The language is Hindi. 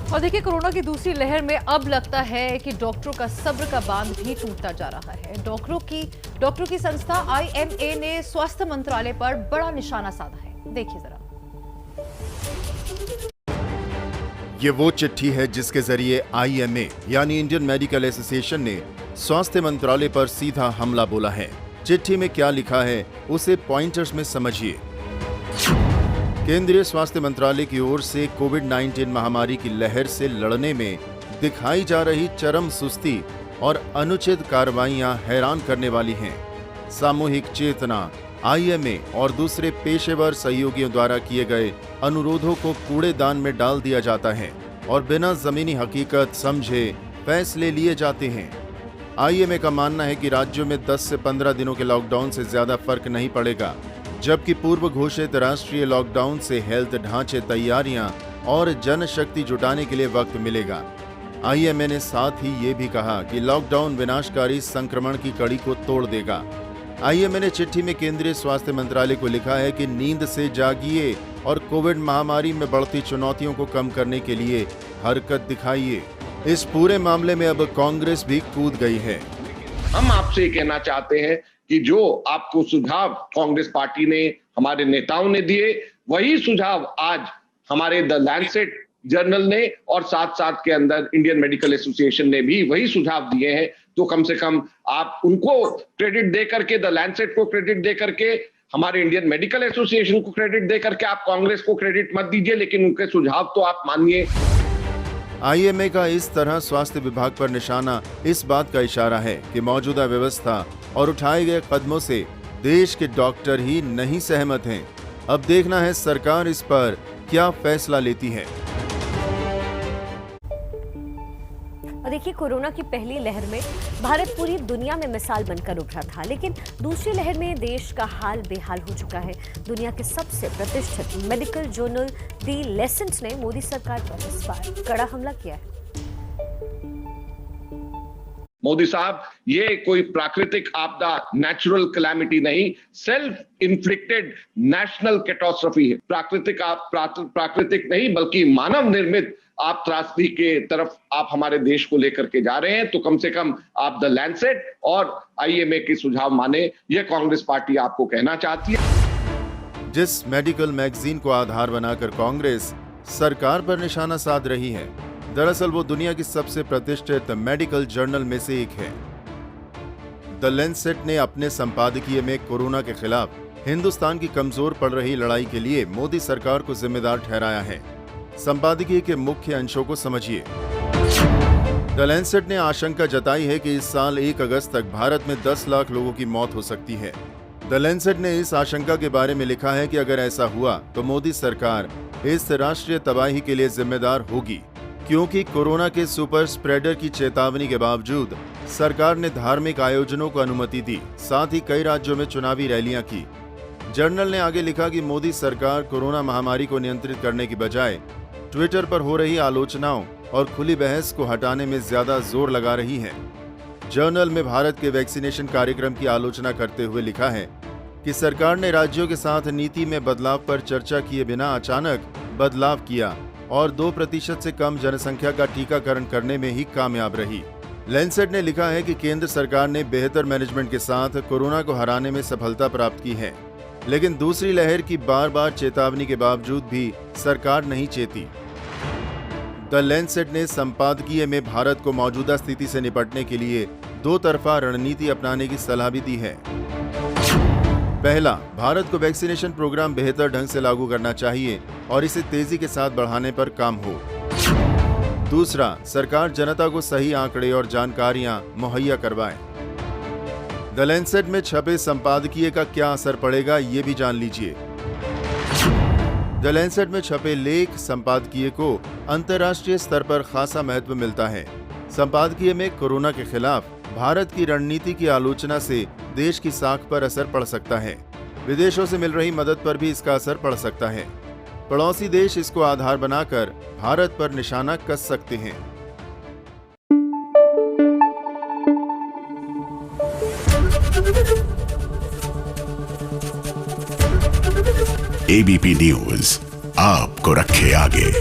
और देखिए, कोरोना की दूसरी लहर में अब लगता है कि डॉक्टरों का सब्र का बांध भी टूटता जा रहा है। डॉक्टरों की संस्था IMA ने स्वास्थ्य मंत्रालय पर बड़ा निशाना साधा है। देखिए जरा। ये वो चिट्ठी है जिसके जरिए IMA यानी इंडियन मेडिकल एसोसिएशन ने स्वास्थ्य मंत्रालय पर सीधा हमला बोला है। चिट्ठी में क्या लिखा है उसे पॉइंटर्स में समझिए। केंद्रीय स्वास्थ्य मंत्रालय की ओर से कोविड-19 महामारी की लहर से लड़ने में दिखाई जा रही चरम सुस्ती और अनुचित कार्रवाइयां हैरान करने वाली हैं। सामूहिक चेतना, IMA और दूसरे पेशेवर सहयोगियों द्वारा किए गए अनुरोधों को कूड़ेदान में डाल दिया जाता है और बिना जमीनी हकीकत समझे फैसले लिए जाते हैं। IMA का मानना है कि राज्यों में 10 से 15 दिनों के लॉकडाउन से ज्यादा फर्क नहीं पड़ेगा, जबकि पूर्व घोषित राष्ट्रीय लॉकडाउन से हेल्थ ढांचे तैयारियां और जनशक्ति जुटाने के लिए वक्त मिलेगा। IMA ने साथ ही ये भी कहा कि लॉकडाउन विनाशकारी संक्रमण की कड़ी को तोड़ देगा। IMA ने चिट्ठी में केंद्रीय स्वास्थ्य मंत्रालय को लिखा है कि नींद से जागिए और कोविड महामारी में बढ़ती चुनौतियों को कम करने के लिए हरकत दिखाइए। इस पूरे मामले में अब कांग्रेस भी कूद गई है। हम आपसे कहना चाहते हैं कि जो आपको सुझाव कांग्रेस पार्टी ने, हमारे नेताओं ने दिए, वही सुझाव आज हमारे द लैंसेट जर्नल ने और साथ साथ के अंदर इंडियन मेडिकल एसोसिएशन ने भी वही सुझाव दिए हैं। तो कम से कम आप उनको क्रेडिट दे करके, द लैंसेट को क्रेडिट दे करके, हमारे इंडियन मेडिकल एसोसिएशन को क्रेडिट दे करके आप कांग्रेस को क्रेडिट मत दीजिए, लेकिन उनके सुझाव तो आप मानिए। IMA का इस तरह स्वास्थ्य विभाग पर निशाना इस बात का इशारा है कि मौजूदा व्यवस्था और उठाए गए कदमों से देश के डॉक्टर ही नहीं सहमत हैं। अब देखना है सरकार इस पर क्या फैसला लेती है। और देखिए, कोरोना की पहली लहर में भारत पूरी दुनिया में मिसाल बनकर उभरा था, लेकिन दूसरी लहर में देश का हाल बेहाल हो चुका है। दुनिया के सबसे प्रतिष्ठित मेडिकल जर्नल दी लेसेंट ने मोदी सरकार पर इस बार कड़ा हमला किया है। मोदी साहब, ये कोई प्राकृतिक आपदा, नेचुरल कैलामिटी नहीं, सेल्फ इन्फ्लिक्टेड नेशनल कैटास्ट्रोफी है। प्राकृतिक नहीं बल्कि मानव निर्मित आप त्रासदी के तरफ आप हमारे देश को लेकर के जा रहे हैं। तो कम से कम आप द लैंसेट और IMA के सुझाव माने, यह कांग्रेस पार्टी आपको कहना चाहती है। जिस मेडिकल मैगजीन को आधार बनाकर कांग्रेस सरकार पर निशाना साध रही है, दरअसल वो दुनिया की सबसे प्रतिष्ठित मेडिकल जर्नल में से एक है। द लैंसेट ने अपने संपादकीय में कोरोना के खिलाफ हिंदुस्तान की कमजोर पड़ रही लड़ाई के लिए मोदी सरकार को जिम्मेदार ठहराया है। संपादकीय के मुख्य अंशों को समझिए। द लैंसेट ने आशंका जताई है कि इस साल 1 अगस्त तक भारत में 10 लाख लोगों की मौत हो सकती है। द लैंसेट ने इस आशंका के बारे में लिखा है कि अगर ऐसा हुआ तो मोदी सरकार इस राष्ट्रीय तबाही के लिए जिम्मेदार होगी, क्योंकि कोरोना के सुपर स्प्रेडर की चेतावनी के बावजूद सरकार ने धार्मिक आयोजनों को अनुमति दी, साथ ही कई राज्यों में चुनावी रैलियां की। जर्नल ने आगे लिखा कि मोदी सरकार कोरोना महामारी को नियंत्रित करने की बजाय ट्विटर पर हो रही आलोचनाओं और खुली बहस को हटाने में ज्यादा जोर लगा रही है। जर्नल में भारत के वैक्सीनेशन कार्यक्रम की आलोचना करते हुए लिखा है कि सरकार ने राज्यों के साथ नीति में बदलाव पर चर्चा किए बिना अचानक बदलाव किया और 2% से कम जनसंख्या का टीकाकरण करने में ही कामयाब रही। लैंसेट ने लिखा है कि केंद्र सरकार ने बेहतर मैनेजमेंट के साथ कोरोना को हराने में सफलता प्राप्त की है, लेकिन दूसरी लहर की बार बार चेतावनी के बावजूद भी सरकार नहीं चेती। द लैंसेट ने संपादकीय में भारत को मौजूदा स्थिति से निपटने के लिए 2 तरफा रणनीति अपनाने की सलाह भी दी है। पहला, भारत को वैक्सीनेशन प्रोग्राम बेहतर ढंग से लागू करना चाहिए और इसे तेजी के साथ बढ़ाने पर काम हो। दूसरा, सरकार जनता को सही आंकड़े और जानकारियां मुहैया करवाए। द लैंसेट में छपे संपादकीय का क्या असर पड़ेगा, ये भी जान लीजिए। द लैंसेट में छपे लेख संपादकीय को अंतर्राष्ट्रीय स्तर पर खासा महत्व मिलता है। संपादकीय में कोरोना के खिलाफ भारत की रणनीति की आलोचना से देश की साख पर असर पड़ सकता है। विदेशों से मिल रही मदद पर भी इसका असर पड़ सकता है। पड़ोसी देश इसको आधार बनाकर भारत पर निशाना कस सकते हैं। ABP न्यूज आपको रखे आगे।